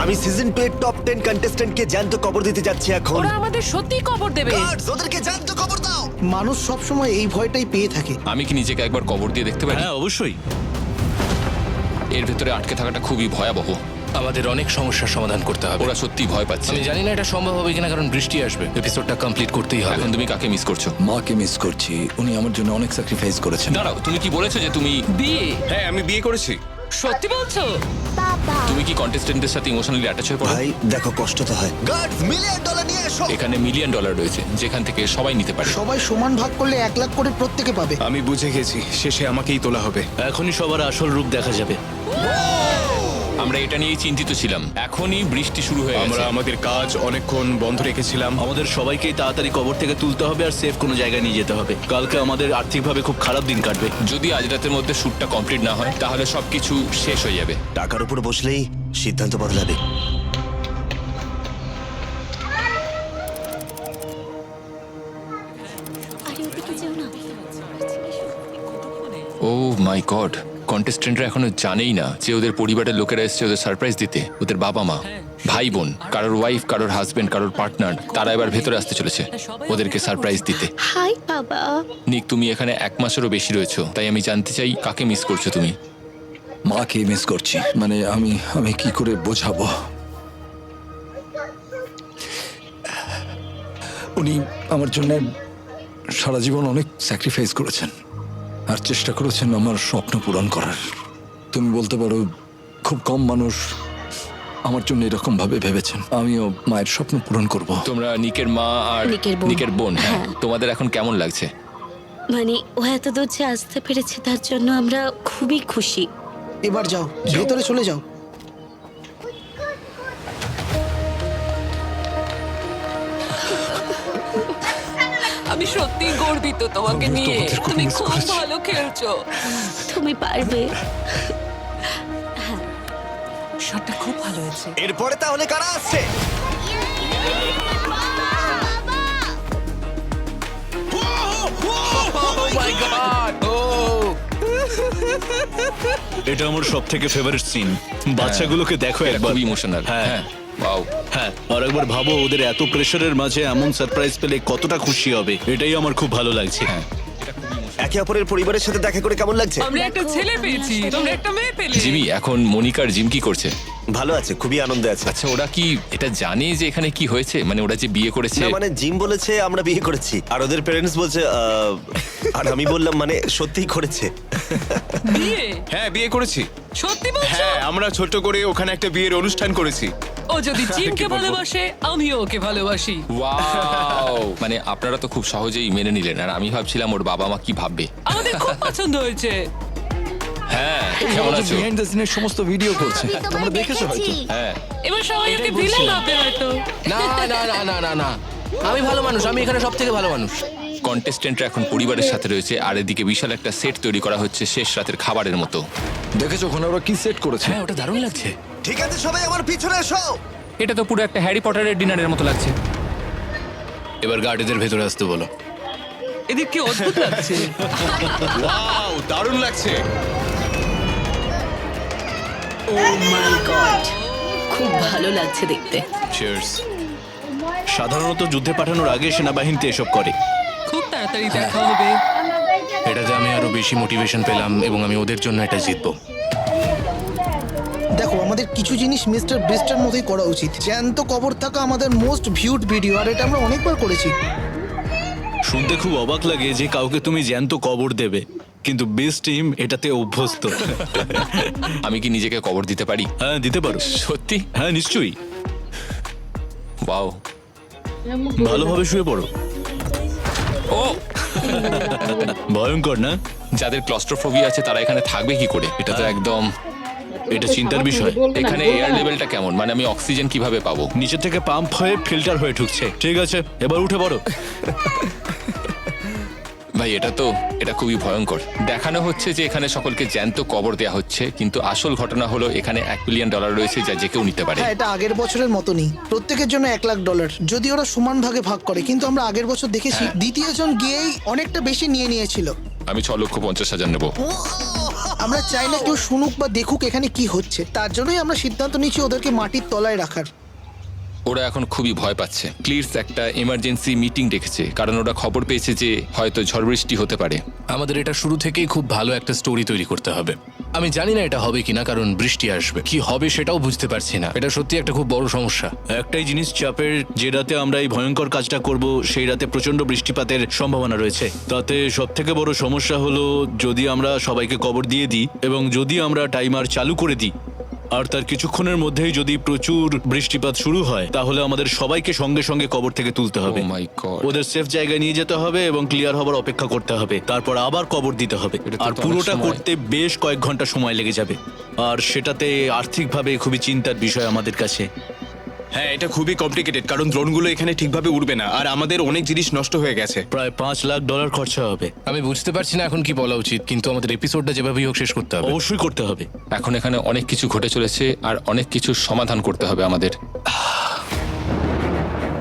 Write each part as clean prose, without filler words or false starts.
আমি সিজন 2 এর টপ 10 কন্টেস্ট্যান্টকে জ্যান্ত কবর দিতে যাচ্ছি এখন। ওরা আমাদের সত্যি কবর দেবে। গার্ডস, ওদেরকে জ্যান্ত কবর দাও। মানুষ সবসময় এই ভয়টাই পেয়ে থাকে। আমি কি নিজেকে একবার কবর দিয়ে দেখতে পারি? হ্যাঁ অবশ্যই। এর ভেতরে আটকে থাকাটা খুবই ভয়াবহ। আমাদের অনেক সমস্যার সমাধান করতে হবে। ওরা সত্যি ভয় পাচ্ছে। আমি জানি না এটা সম্ভব হবে কিনা, কারণ বৃষ্টি আসবে। এপিসোডটা কমপ্লিট করতেই হবে। এখন তুমি কাকে মিস করছো? মাকে মিস করছি, উনি আমার জন্য অনেক স্যাক্রিফাইস করেছেন। দাঁড়াও, তুমি কি বলেছো যে তুমি বিয়ে? হ্যাঁ আমি বিয়ে করেছি। সত্যি বলছো? তুমি কি কন্টেস্টেন্টদের সাথে ইমোশনালি অ্যাটাচ হয়ে পড়ো? ভাই দেখো, কষ্ট তো হয়। গার্ডস, $1,000,000 নিয়ে এসো। এখানে $1 মিলিয়ন রয়েছে, যেখান থেকে সবাই নিতে পারে। সবাই সমান ভাগ করলে 1 লাখ করে প্রত্যেকে পাবে। আমি বুঝে গেছি, শেষে আমাকেই তোলা হবে। এখনই সবার আসল রূপ দেখা যাবে। আমরা এটা নিয়েই চিন্তিত ছিলাম। এখনই বৃষ্টি শুরু হয়ে আমরা গেছে। আমাদের কাজ অনেকক্ষণ বন্ধ রেখেছিলাম। আমাদের সবাইকেই তাড়াতাড়ি কবর থেকে তুলতে হবে আর সেফ কোনো জায়গায় নিয়ে যেতে হবে। কালকে আমাদের আর্থিকভাবে খুব খারাপ দিন কাটবে। যদি আজ রাতের মধ্যে শ্যুটটা কমপ্লিট না হয়, তাহলে সবকিছু শেষ হয়ে যাবে। টাকার উপর বসলেই সিদ্ধান্ত বদলাবে। ও মাই গড, কন্টেস্টেন্টরা এখনো জানেই না যে ওদের পরিবারের লোকেরা এসেছে ওদের সারপ্রাইজ দিতে। ওদের বাবা মা, ভাই বোন, কারোর ওয়াইফ, কারোর হাজবেন্ড, কারোর পার্টনার, তারা এবার ভেতরে আসতে চলেছে ওদেরকে সারপ্রাইজ দিতে। হাই বাবা। নিক, তুমি এখানে 1 মাসেরও বেশি রয়েছো, তাই আমি জানতে চাই কাকে মিস করছো তুমি? মাকে মিস করছি, মানে আমি কি করে বোঝাবো। উনি আমার জন্য সারা জীবন অনেক স্যাক্রিফাইস করেছেন আর চেষ্টা করেছেন আমার স্বপ্ন পূরণ করার। তুমি বলতে পারো খুব কম মানুষ আমার জন্য এরকম ভাবে ভেবেছেন। আমিও মায়ের স্বপ্ন পূরণ করব। তোমরা নিকের মা আর নিকের বোন। হ্যাঁ, হ্যাঁ। তোমাদের এখন কেমন লাগছে? মানে ও এত দূর যে আসতে পেরেছে তার জন্য আমরা খুবই খুশি। এবার যাও, ভেতরে চলে যাও। আমি সত্যি গর্বিত তোমাকে নিয়ে। তুমি খুব ভালো খেলছো। তুমি পারবে। শটটা খুব ভালো হয়েছে। এরপরে তাহলে কারা আসছে? এটা আমার সব থেকে ফেভারিট সিন। বাচ্চাগুলোকে দেখো একবার। খুব ইমোশনাল। হ্যাঁ। হ্যাঁ, ওয়াও। হ্যাঁ, আর একবার ভাবো ওদের এত প্রেসারের মাঝে এমন সারপ্রাইজ পেলে কতটা খুশি হবে। এটাই আমার খুব ভালো লাগছে। হ্যাঁ। একে অপরের পরিবারের সাথে দেখা করে কেমন লাগছে? আমরা একটা ছেলে পেয়েছি, তোমরা একটা মেয়ে পেলে। জিমি, এখন মনিকার জিম কি করছে? ভালো আছে, খুবই আনন্দে আছে। আচ্ছা, ওরা কি এটা জানে যে এখানে কি হয়েছে? মানে ওরা যে বিয়ে করেছে? না, মানে জিম বলেছে আমরা বিয়ে করেছি, আর ওদের প্যারেন্টস বলছে আর আমি বললাম মানে সত্যিই করেছে। বিয়ে? হ্যাঁ বিয়ে করেছি। সত্যি বলছো? হ্যাঁ আমরা ছোট্ট করে ওখানে একটা বিয়ের অনুষ্ঠান করেছি। ও যদি জিমকে কি বলবো? ভালোবাসে, আমিও ওকে ভালোবাসি। ওয়াও! মানে আপনারা তো খুব সহজেই মেনে নিলেন, আর আমি ভাবছিলাম ওর বাবা মা কি ভাববে। আমাদের খুব পছন্দ হয়েছে। হ্যাঁ, কেমন আছো? বিহাইন্ড দ্য সিনের সমস্ত ভিডিও করছে, তোমরা দেখেছো হয়তো। হ্যাঁ, এবার সবাই ওকে ভিলেন ভাববে হয়তো। না না না না না না, আমি ভালো মানুষ, আমি এখানে সব থেকে ভালো মানুষ। কন্টেস্টেন্টরা এখন পরিবারের সাথে রয়েছে, আর এদিকে বিশাল একটা সেট তৈরি করা হচ্ছে শেষ রাতের খাবারের মতো। দেখেছো ওখানে ওরা কি সেট করেছে? হ্যাঁ, ওটা দারুণ লাগছে। ঠিক আছে সবাই আমার পিছনে এসো। এটা তো পুরো একটা হ্যারি পটারের ডিনারের মতো লাগছে। এবার গার্ডেদের ভেতরে আসতে বলো। এদিক কি অদ্ভুত লাগছে। ওয়াও, দারুণ লাগছে। ও মাই গড, খুব ভালো লাগছে দেখতে। চিয়ার্স। সাধারণত যুদ্ধে পাঠানোর আগে সেনাবাহিনীতে এসব করে। খুব তাড়াতাড়ি দেখা হবে। এটাতে আমি আরো বেশি মোটিভেশন পেলাম এবং আমি ওদের জন্য এটা জিতবো। দেখো, আমাদের কিছু জিনিস মিস্টার বিস্টের মতোই করা উচিত। জ্যান্ত কবর থাকা আমাদের মোস্ট ভিউড ভিডিও, আর এটা আমরা অনেকবার করেছি। শুনতে খুব অবাক লাগে যে কাউকে তুমি জ্যান্ত কবর দেবে, কিন্তু বিস্ট টিম এটাতে অভ্যস্ত। আমি কি নিজেকে কবর দিতে পারি? হ্যাঁ দিতে পারো। সত্যি? হ্যাঁ নিশ্চয়ই। ওয়াও! ভালোভাবে শুয়ে পড়ো। ও, ভয়ঙ্কর না? যাদের ক্লস্ট্রোফোবিয়া আছে তারা এখানে থাকবে কি করে? এটা তো একদম। এটা চিন্তার বিষয়। এখানে এয়ার লেভেলটা কেমন? মানে আমি অক্সিজেন কিভাবে পাবো? নিচে থেকে পাম্প হয়ে ফিল্টার হয়ে ঢুকছে। ঠিক আছে, এবার উঠে পড়ো। ভাই, এটা খুবই ভয়ঙ্কর। দেখানো হচ্ছে যে এখানে সকলকে জ্যান্ত কবর দেওয়া হচ্ছে, কিন্তু আসল ঘটনা হলো এখানে $1 মিলিয়ন রয়েছে, যা যে কেউ নিতে পারে। হ্যাঁ, এটা আগের বছরের মতনই, প্রত্যেকের জন্য $1 লাখ। যদি ওরা সমান ভাগে ভাগ করে, কিন্তু আমরা আগের বছর দেখেছি দ্বিতীয় জন গিয়েই অনেকটা বেশি নিয়ে নিয়েছিল। আমি 6,50,000 নেবো। আমরা চাই না কেউ শুনুক বা দেখুক এখানে কি হচ্ছে, তার জন্যই আমরা সিদ্ধান্ত নিচ্ছি ওদেরকে মাটির তলায় রাখার। ওরা এখন খুবই ভয় পাচ্ছে। ক্লিয়ার্স একটা এমার্জেন্সি মিটিং ডেকেছে, কারণ ওরা খবর পেয়েছে যে হয়তো ঝড় বৃষ্টি হতে পারে। আমাদের এটা শুরু থেকেই খুব ভালো একটা স্টোরি তৈরি করতে হবে। আমি জানি না এটা হবে কিনা, কারণ বৃষ্টি আসবে, কি হবে সেটাও বুঝতে পারছি না। এটা সত্যি একটা খুব বড় সমস্যা। একটাই জিনিস চাপের, যে রাতে আমরা এই ভয়ঙ্কর কাজটা করব সেই রাতে প্রচন্ড বৃষ্টিপাতের সম্ভাবনা রয়েছে। তাতে সব থেকে বড় সমস্যা হলো যদি আমরা সবাইকে কবর দিয়ে দিই এবং যদি আমরা টাইমার চালু করে দিই আর তার কিছুক্ষণের মধ্যেই যদি প্রচুর বৃষ্টিপাত শুরু হয়, তাহলে আমাদের সবাইকে সঙ্গে সঙ্গে কবর থেকে তুলতে হবে। Oh my God! ওদের সেফ জায়গায় নিয়ে যেতে হবে এবং ক্লিয়ার হবার অপেক্ষা করতে হবে, তারপর আবার কবর দিতে হবে। এটা তো আর অনেক পুরোটা সময়। করতে বেশ কয়েক ঘন্টা সময় লেগে যাবে, আর সেটাতে আর্থিকভাবে খুবই চিন্তার বিষয় আমাদের কাছে। হ্যাঁ, এটা খুবই কমপ্লিকেটেড, কারণ ড্রোনগুলো এখানে ঠিকভাবে উড়বে না, আর আমাদের অনেক জিনিস নষ্ট হয়ে গেছে। প্রায় $5 লাখ খরচা হবে। আমি বুঝতে পারছি না এখন কি বলা উচিত, কিন্তু আমাদের এপিসোডটা যেভাবেই হোক শেষ করতে হবে। অবশ্যই করতে হবে। এখন এখানে অনেক কিছু ঘটে চলেছে আর অনেক কিছু সমাধান করতে হবে আমাদের।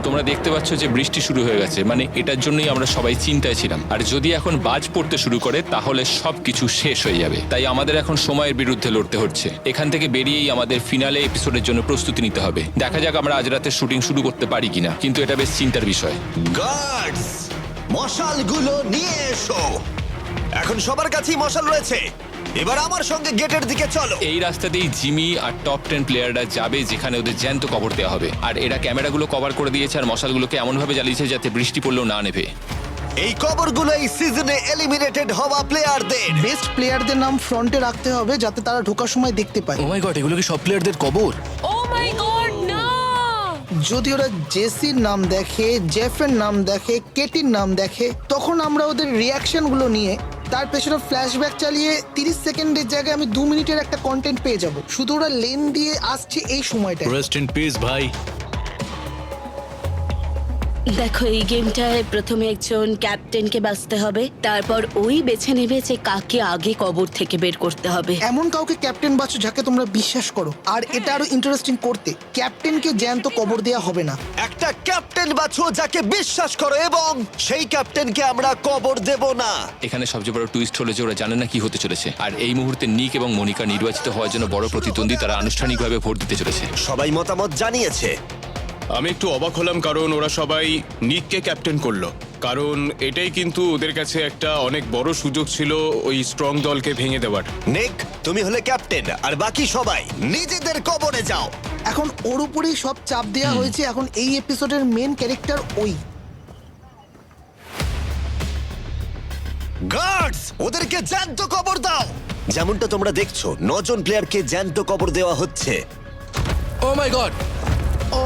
তোমরা দেখতে পাচ্ছ যে বৃষ্টি শুরু হয়ে গেছে, মানে এটার জন্যই আমরা সবাই চিন্তায় ছিলাম। আর যদি এখন বাজ পড়তে শুরু করে তাহলে সবকিছু শেষ হয়ে যাবে। তাই আমাদের এখন সময়ের বিরুদ্ধে লড়তে হচ্ছে। এখান থেকে বেরিয়েই আমাদের ফিনালে এপিসোডের জন্য প্রস্তুতি নিতে হবে। দেখা যাক আমরা আজ রাতে শুটিং শুরু করতে পারি কিনা, কিন্তু এটা বেশ চিন্তার বিষয়। গার্ডস, মশালগুলো নিয়ে এসো। এখন সবার কাছেই মশাল রয়েছে। এবার আমার সঙ্গে গেটের দিকে চলো। এই রাস্তাতেই জিমি আর টপ 10 প্লেয়াররা যাবে, যেখানে ওদের জ্যান্ত কবর দেওয়া হবে। আর এরা ক্যামেরাগুলো কভার করে দিয়েছে আর মশালগুলোকে এমনভাবে জ্বালিয়েছে যাতে বৃষ্টি পড়লেও না নেভে। এই কবরগুলো এই সিজনে এলিমিনেটেড হওয়া প্লেয়ারদের। বেস্ট প্লেয়ারদের নাম ফ্রন্টে রাখতে হবে যাতে তারা ঢোকার সময় দেখতে পায়। ও মাই গড, এগুলো কি সব প্লেয়ারদের কবর? ও মাই গড, না! যদি ওরা জেসির নাম দেখে, জেফের নাম দেখে, কেটির নাম দেখে, তখন আমরা ওদের রিয়াকশনগুলো নিয়ে তার পেছনে ফ্ল্যাশব্যাক চালিয়ে 30 সেকেন্ডের জায়গায় আমি 2 মিনিটের একটা কন্টেন্ট পেয়ে যাব। শুধু ওরা লেন দিয়ে আসছে এই সময়টা। রেস্ট ইন পিস ভাই। দেখো, এই গেমটায় প্রথমে একজন ক্যাপ্টেনকে বাঁচতে হবে, তারপর ওই বেছে নেবে যে কাকে আগে কবর থেকে বের করতে হবে। এমন কাউকে ক্যাপ্টেন বাছো যাকে তোমরা বিশ্বাস করো। আর এটা আরো ইন্টারেস্টিং করতে, ক্যাপ্টেনকে জ্যান্ত কবর দেওয়া হবে না। একটা ক্যাপ্টেন বাছো যাকে বিশ্বাস করো, এবং সেই ক্যাপ্টেনকে আমরা কবর দেব না। এখানে সবচেয়ে বড় টুইস্ট হলো যে ওরা জানে না কি হতে চলেছে। আর এই মুহূর্তে নিক এবং মনিকা নির্বাচিত হওয়ার জন্য বড় প্রতিদ্বন্দ্বী, তারা আনুষ্ঠানিকভাবে ভোট দিতে চলেছে। সবাই মতামত জানিয়েছে। আমি একটু অবাক হলাম কারণ ওরা সবাই নিককে ক্যাপ্টেন করলো, কারণ এটাই কিন্তু ওদের কাছে একটা অনেক বড় সুযোগ ছিল ওই স্ট্রং দলকে ভেঙে দেওয়ার। নিক, তুমি হলে ক্যাপ্টেন, আর বাকি সবাই নিজেদের কবরে যাও। এখন ওর উপরেই সব চাপ দেওয়া হয়েছে। এখন এই এপিসোডের মেন ক্যারেক্টার ওই। গার্ডস, ওদেরকে জ্যান্ত কবর দাও। যেমনটা তোমরা দেখছো, 9 জন প্লেয়ারকে জ্যান্ত কবর দেওয়া হচ্ছে। ও মাই গড! ও,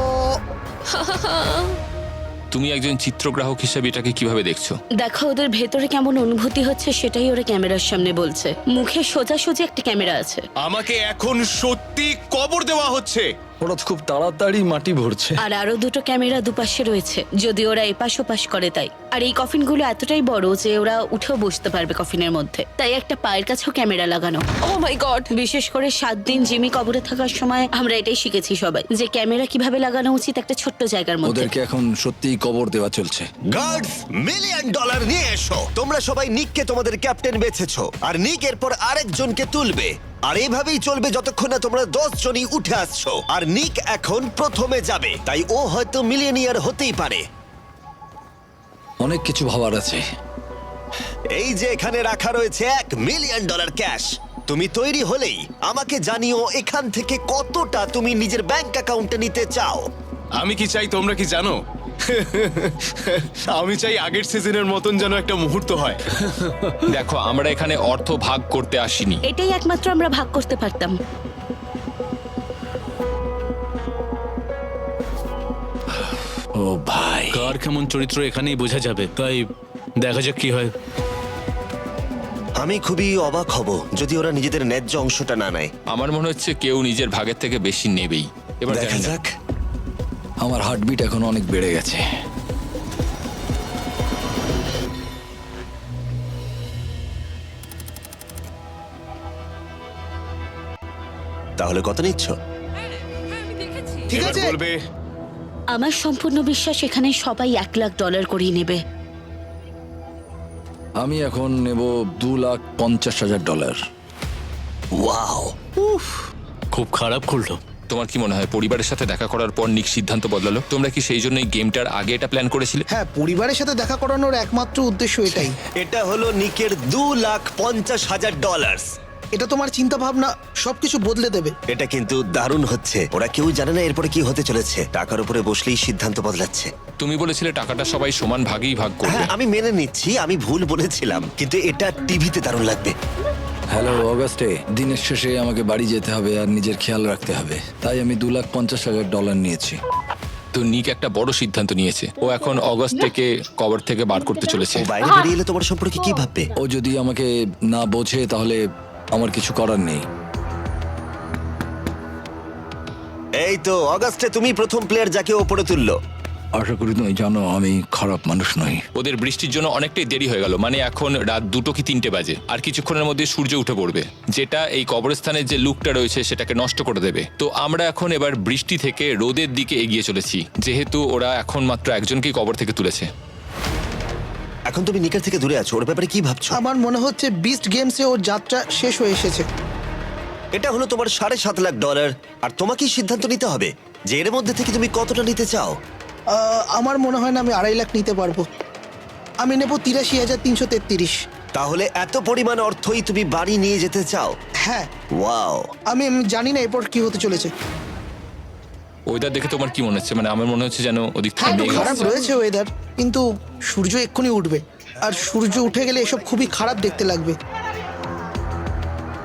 তুমি একজন চিত্রগ্রাহক হিসেবে এটাকে কিভাবে দেখছো? দেখো, ওদের ভেতরে কেমন অনুভূতি হচ্ছে সেটাই ওরা ক্যামেরার সামনে বলছে। মুখে সোজাসুজি একটা ক্যামেরা আছে। আমাকে এখন সত্যি কবর দেওয়া হচ্ছে। ওরা তো খুব তাড়াতাড়ি মাটি ভরছে। আর আরো দুটো ক্যামেরা দুপাশে রয়েছে, যদি ওরা এপাশ ওপাশ করে তাই। আর এই কফিনগুলো এতটাই বড় যে ওরা উঠেও বসতে পারবে কফিনের মধ্যে, তাই একটা পায়ের কাছেও ক্যামেরা লাগানো। ও মাই গড! বিশেষ করে 7 দিন জিমি কবরে থাকার সময় আমরা এটাই শিখেছি সবাই, যে ক্যামেরা কিভাবে লাগানো উচিত একটা ছোট্ট জায়গার মধ্যে। ওদেরকে এখন সত্যিই কবর দেওয়া চলছে। গার্ডস, $1 মিলিয়ন নিয়ে এসো। তোমরা সবাই নিককে তোমাদের ক্যাপ্টেন বেছেছো, আর নিক এরপর আরেকজনকে তুলবে। আর এইভাবেই চলবে যতক্ষণ না তোমরা 10 জনই উঠে আসছো। আর নিক এখন প্রথমে যাবে, তাই ও হয়তো মিলিয়নিয়ার হতেই পারে। অনেক কিছু ভাবার আছে। এই যে এখানে রাখা রয়েছে $1 মিলিয়ন ক্যাশ। তুমি তৈরি হলেই আমাকে জানিও এখান থেকে কতটা তুমি নিজের ব্যাংক অ্যাকাউন্টে নিতে চাও। আমি কি চাই তোমরা কি জানো? আমি চাই আগের সিজনের মতন যেন একটা মুহূর্ত হয়। দেখো, আমরা এখানে অর্থ ভাগ করতে আসিনি। এটাই একমাত্র আমরা ভাগ করতে পারতাম। ও ভাই, কার কেমন চরিত্র এখানেই বোঝা যাবে, তাই দেখা যাক কি হয়। আমি খুবই অবাক হব যদি ওরা নিজেদের ন্যায্য অংশটা না নেয়। আমার মনে হচ্ছে কেউ নিজের ভাগের থেকে বেশি নেবেই। এবার দেখা জানি না। যাক। আমার হার্টবিট এখন অনেক বেড়ে গেছে। তাহলে কত নিচ্ছ? আমি দেখেছি। ঠিক এবার আছে। বলবে আমার সম্পূর্ণ বিশ্বাস এখানে সবাই $1 লাখ করেই নেবে। আমি এখন নেব $2,50,000। ওয়াও, খুব খারাপ করলো। তোমার কি মনে হয় পরিবারের সাথে দেখা করার পর নিক সিদ্ধান্ত বদলালো? তোমরা কি সেই জন্যই গেমটার আগে এটা প্ল্যান করেছিলে? হ্যাঁ, পরিবারের সাথে দেখা করানোর একমাত্র উদ্দেশ্য এটাই। এটা হলো নিকের $2,50,000। এটা তোমার চিন্তা ভাবনা সবকিছু বদলে দেবে। এটা কিন্তু দারুণ হচ্ছে। ওরা কেউ জানে না এরপরে কি হতে চলেছে। টাকার উপরে বসলেই সিদ্ধান্ত বদলাচ্ছে। তুমি বলেছিলে টাকাটা সবাই সমান ভাগেই ভাগ করবে। হ্যাঁ, আমি মেনে নিচ্ছি, আমি ভুল বলেছিলাম, কিন্তু এটা টিভিতে দারুণ লাগবে। হ্যালো অগাস্টে, দিনের শেষে আমাকে বাড়ি যেতে হবে আর নিজের খেয়াল রাখতে হবে, তাই আমি $2,50,000 নিয়েছি। তো নিক একটা বড় সিদ্ধান্ত নিয়েছে। ও এখন অগস্ট থেকে কবর থেকে বার করতে চলেছে। ও বাইরে বেরিয়ে এলে তোমার সম্পর্কে কি ভাববে? ও যদি আমাকে না বোঝে তাহলে আমার কিছু করার নেই। এই তো অগাস্টে তুমি প্রথম প্লেয়ার যাকে ওপরে তুললো। আশা করি তুমি জানো আমি খারাপ মানুষ নই। ওদের বৃষ্টির জন্য অনেকটাই দেরি হয়ে গেল, মানে এখন রাত 2 কি 3টে বাজে। আর কিছুক্ষণের মধ্যে সূর্য উঠে পড়বে, যেটা এই কবরস্থানের যে লুকটা রয়েছে সেটাকে নষ্ট করে দেবে। তো আমরা এখন এবার বৃষ্টি থেকে রোদের দিকে এগিয়ে চলেছি, যেহেতু ওরা এখন মাত্র একজনকেই কবর থেকে তুলেছে। এখন তুমি নিকের থেকে দূরে আছো, ওর ব্যাপারে কি ভাবছো? আমার মনে হচ্ছে বিস্ট গেমসে ওর যাত্রা শেষ হয়ে এসেছে। এটা হলো তোমার $7,50,000, আর তোমাকেই সিদ্ধান্ত নিতে হবে যে এর মধ্যে থেকে তুমি কতটা নিতে চাও। আমার মনে হয় না আমি 2.5 লাখ নিতে পারবো। আমি নেব 83,333। তাহলে এত পরিমাণ অর্থই তুমি বাড়ি নিয়ে যেতে চাও? হ্যাঁ, ওয়াও। আমি জানি না এরপর কি হতে চলেছে। ওয়েদার দেখে তোমার কি মনে হচ্ছে? মানে আমার মনে হচ্ছে যেন ওদিক থেকে একটু মেঘ খারাপ আসছে। রয়েছে ওয়েদার, কিন্তু সূর্য এক্ষুনি উঠবে, আর সূর্য উঠে গেলে এসব খুবই খারাপ দেখতে লাগবে।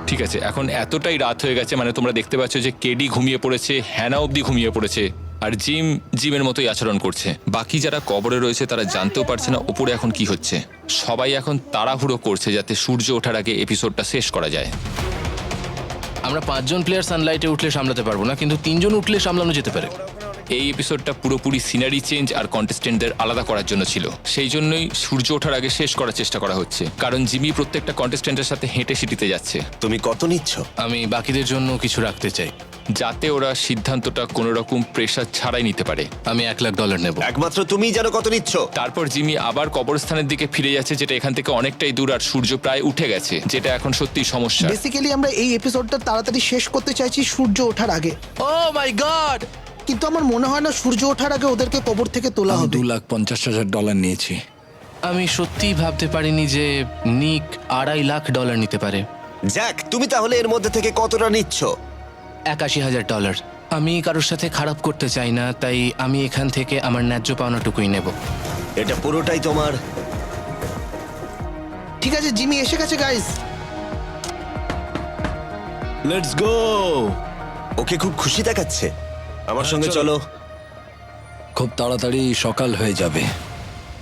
ঠিক আছে, এখন এতটাই রাত হয়ে গেছে, মানে তোমরা দেখতে পাচ্ছ যে কেডি ঘুমিয়ে পড়েছে, হ্যানা অবধি ঘুমিয়ে পড়েছে, আর জিমের মতোই আচরণ করছে। বাকি যারা কবরে রয়েছে তারা জানতেও পারছে না ওপরে এখন কি হচ্ছে। সবাই এখন তাড়াহুড়ো করছে যাতে সূর্য ওঠার আগে এপিসোডটা শেষ করা যায়। আমরা 5 জন প্লেয়ার সানলাইটে উঠলে সামলাতে পারবো না, কিন্তু 3 জন উঠলে সামলানো যেতে পারে। এই এপিসোডটা পুরোপুরি সিনারি চেঞ্জ আর কন্টেস্টেন্টদের আলাদা করার জন্য ছিল। সেই জন্যই সূর্য ওঠার আগে শেষ করার চেষ্টা করা হচ্ছে, কারণ জিমি প্রত্যেকটা কন্টেস্টেন্টের সাথে হেঁটে সিটিতে যাচ্ছে, তুমি কত নিচ্ছ? আমি বাকিদের জন্য কিছু রাখতে চাই। যাতে ওরা সিদ্ধান্তটা কোনো রকম প্রেশার ছাড়াই নিতে পারে। আমি $1,00,000 নেব। একমাত্র তুমিই জানো কত নিচ্ছ। তারপর জিমি আবার কবরস্থানের দিকে ফিরে যাচ্ছে, যেটা এখান থেকে অনেকটাই দূর, আর সূর্য প্রায় উঠে গেছে, যেটা এখন সত্যি সমস্যা। বেসিক্যালি আমরা এই এপিসোডটা তাড়াতাড়ি শেষ করতে চাইছি সূর্য ওঠার আগে। ও মাই গড! কিন্তু আমার মনে হয় না সূর্য ওঠার আগে ওদেরকে কবর থেকে তোলা আমি হবে। $2,50,000 নিয়েছি। আমি সত্যিই ভাবতে পারিনি যে নিক $2.5 লাখ নিতে পারে। জ্যাক, তুমি তাহলে এর মধ্যে থেকে কতটা নিচ্ছ? $81,000। আমি কারোর সাথে খারাপ করতে চাই না, তাই আমি এখান থেকে আমার ন্যায্য পাওনাটুকুই নেব। এটা পুরোটাই তোমার। ঠিক আছে, জিমি এসে গেছে গাইস। Let's go. ওকে খুব খুশি দেখাচ্ছে। আমার সঙ্গে চলো। খুব তাড়াতাড়ি সকাল হয়ে যাবে।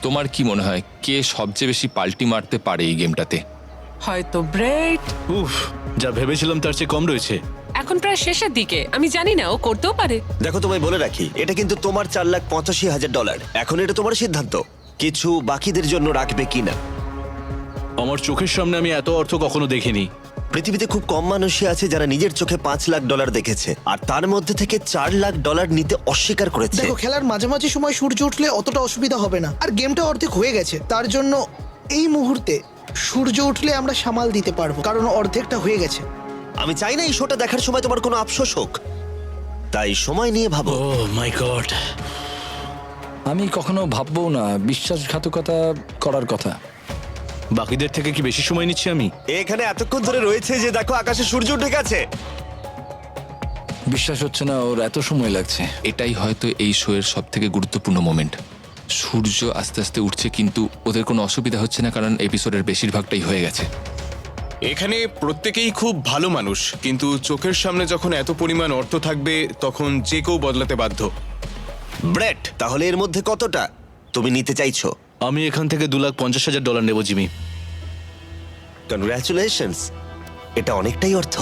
তোমার কি মনে হয় কে সবচেয়ে বেশি পাল্টি মারতে পারে এই গেমটাতে? হয়তো ব্রেড। উফ, যা ভেবেছিলাম তার চেয়ে কম রয়েছে। এখন প্রায় শেষের দিকে, আমি জানি না ও করতেও পারে। দেখো, তোমায় বলে রাখি, এটা কিন্তু তোমার $4,85,000। এখন এটা তোমার সিদ্ধান্ত, কিছু বাকিদের জন্য রাখবে কিনা। আমার চোখের সামনে আমি এত অর্থ কখনো দেখিনি। পৃথিবীতে খুব কম মানুষই আছে যারা নিজের চোখে $5,00,000 দেখেছে, আর তার মধ্যে থেকে $4,00,000 নিতে অস্বীকার করেছে। দেখো, খেলার মাঝামাঝি সময় সূর্য উঠলে অতটা অসুবিধা হবে না, আর গেমটা অর্ধেক হয়ে গেছে। তার জন্য এই মুহূর্তে সূর্য উঠলে আমরা সামাল দিতে পারবো, কারণ অর্ধেকটা হয়ে গেছে। আমি চাই না এই শোটা দেখার সময় তোমার কোনো আফসোস হোক, তাই সময় নিয়ে ভাবো। ও মাই গড। আমি কখনো ভাববো না বিশ্বাসঘাতকতা করার কথা। বাকিদের থেকে কি বেশি সময় নিচ্ছি আমি? এখানে এতক্ষণ ধরে রয়েছে যে দেখো আকাশে সূর্য উঠে গেছে। বিশ্বাস হচ্ছে না ওর এত সময় লাগছে। এটাই হয়তো এই শো এর সব থেকে গুরুত্বপূর্ণ মোমেন্ট। সূর্য আস্তে আস্তে উঠছে, কিন্তু ওদের কোনো অসুবিধা হচ্ছে না, কারণ এপিসোডের বেশিরভাগটাই হয়ে গেছে। এখানে প্রত্যেকেই খুব ভালো মানুষ, কিন্তু চোখের সামনে যখন এত পরিমাণ অর্থ থাকবে তখন যে কেউ বদলাতে বাধ্য। ব্রেট, তাহলে এর মধ্যে কতটা তুমি নিতে চাইছো? আমি এখান থেকে $2,50,000 নেব জিমি। কনগ্রাচুলেশনস, এটা অনেকটাই অর্থ।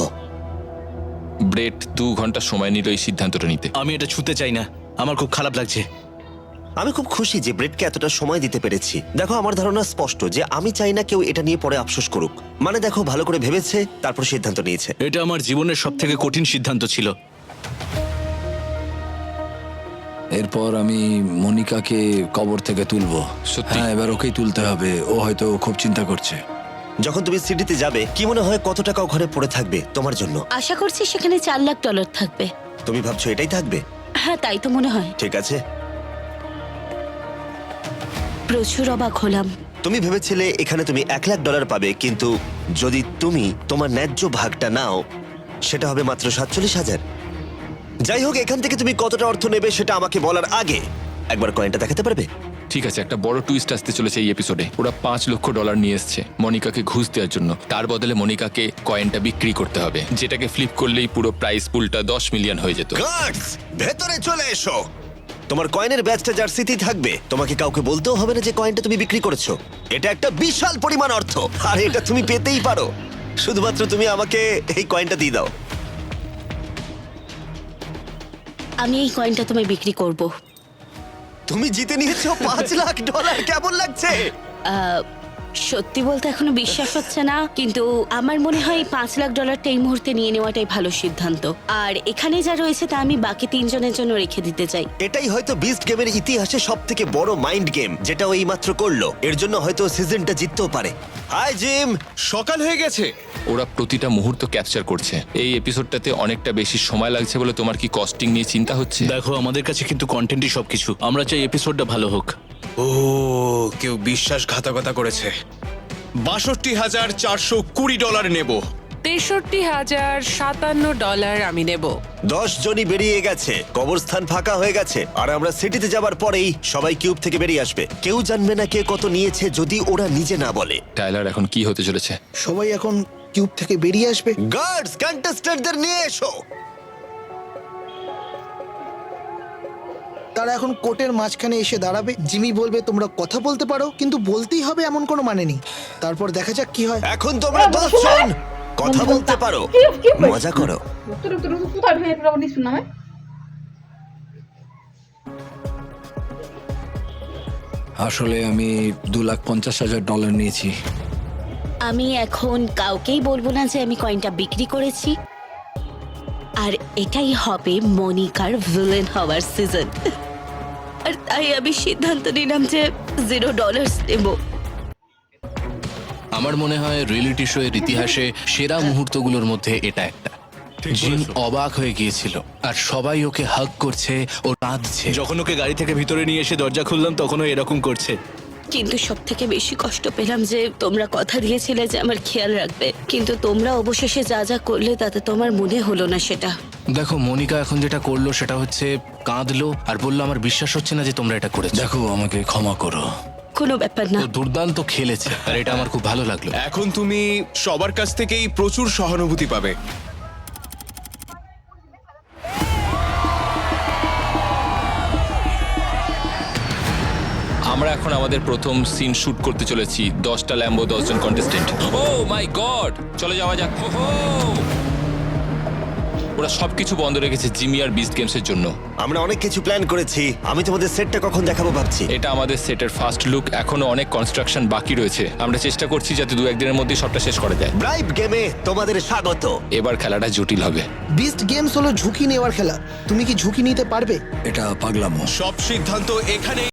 ব্রেট 2 ঘন্টা সময় নিল এই সিদ্ধান্তটা নিতে। আমি এটা ছুতে চাই না, আমার খুব খারাপ লাগছে। আমি খুব খুশি যে ব্রেটকে এতটা সময় দিতে পেরেছি। দেখো, আমার ধারণা স্পষ্ট যে আমি চাই না কেউ এটা নিয়ে পরে আফসোস করুক। মানে দেখো, ভালো করে ভেবেছে, তারপর সিদ্ধান্ত নিয়েছে। এটা আমার জীবনের সব থেকে কঠিন সিদ্ধান্ত ছিল। এরপর আমি মনিকাকে কবর থেকে তুলবো। সত্যি? হ্যাঁ, এবার ওকেই তুলতে হবে। ও হয়তো খুব চিন্তা করছে। যখন তুমি সিটিতে যাবে কি মনে হয় কত টাকা ওখানে পড়ে থাকবে তোমার জন্য? আশা করছি সেখানে $4 লাখ থাকবে। তুমি ভাবছো এটাই থাকবে? হ্যাঁ, তাই তো মনে হয়। ঠিক আছে। প্রচুর অবাক হলাম। তুমি ভেবেছিলে এখানে তুমি $1 লাখ পাবে, কিন্তু যদি তুমি তোমার ন্যায্য ভাগটা নাও সেটা হবে মাত্র 47,000। যাই হোক, এখান থেকে তুমি কতটা অর্থ নেবে সেটা আমাকে বলার আগে একবার কয়েনটা দেখাতে পারবে? ঠিক আছে, একটা বড় টুইস্ট আসতে চলেছে এই এপিসোডে। ওরা $5 লক্ষ নিয়ে এসছে মনিকাকে ঘুষ দেওয়ার জন্য। তার বদলে মনিকাকে কয়েনটা বিক্রি করতে হবে, যেটাকে ফ্লিপ করলেই পুরো প্রাইস পুলটা 10 মিলিয়ন হয়ে যেত। গার্ডস, ভেতরে চলে এসো। তোমার কয়েনের ব্যাচটা জার্সিতেই থাকবে। তোমাকে কাউকে বলতেও হবে না যে কয়েনটা তুমি বিক্রি করেছো। এটা একটা বিশাল পরিমাণ অর্থ, আর এটা তুমি পেতেই পারো। শুধুমাত্র তুমি আমাকে এই কয়েনটা দিয়ে দাও। আমি এই কয়েনটা তোমায় বিক্রি করব। তুমি জিতে নিয়েছো $5 লাখ। কেমন লাগছে? সত্যি বলতে এখনো বিশ্বাস হচ্ছে না, কিন্তু আমার মনে হয় $5 লাখ এই মুহূর্তে নিয়ে নেওয়াটাই ভালো সিদ্ধান্ত। আর এখানে যা রয়েছে তা আমি বাকি 3 জনের জন্য রেখে দিতে চাই। এটাই হয়তো বিস্ট গেমের ইতিহাসে সব থেকে বড় মাইন্ড গেম, যেটা ও এইমাত্র করলো। এর জন্য হয়তো সিজনটা জিততেও পারে। Hi Jim. সকাল হয়ে গেছে। ওরা প্রতিটা মুহূর্ত ক্যাপচার করছে। এই এপিসোডটাতে অনেকটা বেশি সময় লাগছে বলে তোমার কি কস্টিং নিয়ে চিন্তা হচ্ছে? দেখো, আমাদের কাছে কিন্তু কন্টেন্টই সবকিছু। আমরা চাই এপিসোডটা ভালো হোক। ও, কেউ বিশ্বাসঘাতকতা করেছে। $62,420 নেব। $63,057 আমি নেব। 10 জনই বেরিয়ে গেছে, কবরস্থান ফাঁকা হয়ে গেছে, আর আমরা সিটিতে যাবার পরেই সবাই কিউব থেকে বেরিয়ে আসবে। কেউ জানবে না কে কত নিয়েছে যদি ওরা নিজে না বলে। টাইলার, এখন কি হতে চলেছে? সবাই এখন কিউব থেকে বেরিয়ে আসবে। গার্ডস, কন্টেস্ট্যান্টদের নিয়ে এসো। তারা এখন কোর্টের মাঝখানে এসে দাঁড়াবে। জিমি বলবে তোমরা কথা বলতে পারো, কিন্তু বলতেই হবে এমন কোনো মানে নেই। তারপর দেখা যাক কি হয়। এখন তোমরা 10 জন কথা বলতে পারো, মজা করো। আসলে আমি $2,50,000 নিয়েছি। আমি এখন কাউকেই বলবো না যে আমি কয়েনটা বিক্রি করেছি। আর এটাই হবে মনিকার ভিলেন হওয়ার সিজন। আর তাই আমি সিদ্ধান্ত নিলাম যে $0 নেব। আমার মনে হয় রিয়েলিটি শো এর ইতিহাসে সেরা মুহূর্তগুলোর মধ্যে এটা একটা। জিম অবাক হয়ে গিয়েছিল, আর সবাই ওকে হাগ করছে, ও কাঁদছে। যখন ওকে গাড়ি থেকে ভিতরে নিয়ে এসে দরজা খুললাম তখনও এরকম করছে। কিন্তু সব থেকে বেশি কষ্ট পেলাম যে তোমরা কথা দিয়েছিলে যে আমার খেয়াল রাখবে, কিন্তু তোমরা অবশেষে যা যা করলে তাতে তোমার মনে হলো না সেটা। দেখো, মনিকা এখন যেটা করলো সেটা হচ্ছে কাঁদলো আর বললো আমার বিশ্বাস হচ্ছে না যে তোমরা এটা করেছো। দেখো, আমাকে ক্ষমা করো। কোনো ব্যাপার না। ও দুর্দান্ত খেলেছে, আর এটা আমার খুব ভালো লাগলো। এখন তুমি সবার কাছ থেকেই প্রচুর সহানুভূতি পাবে। আমরা এখন আমাদের প্রথম সিন শুট করতে চলেছি। 10টা ল্যাম্বো, 10 জন কন্টেস্টেন্ট। ও মাই গড, চলে যাওয়া যাক। ওরা সবকিছু বন্ধ রেখেছে জিমি আর বিস্ট গেমস এর জন্য। আমরা অনেক কিছু প্ল্যান করেছি। আমি তোমাদের সেটটা কখন দেখাবো ভাবছি। এটা আমাদের সেটের ফার্স্ট লুক। এখনো অনেক কনস্ট্রাকশন বাকি রয়েছে। আমরা চেষ্টা করছি যাতে 2-1 দিনের মধ্যে সবটা শেষ করা যায়। ব্রাইব গেমে তোমাদের স্বাগত। এবার খেলাটা জটিল হবে। বিস্ট গেমস হলো ঝুঁকি নেওয়ার খেলা। তুমি কি ঝুঁকি নিতে পারবে? এটা পাগলামো। সব সিদ্ধান্ত এখানে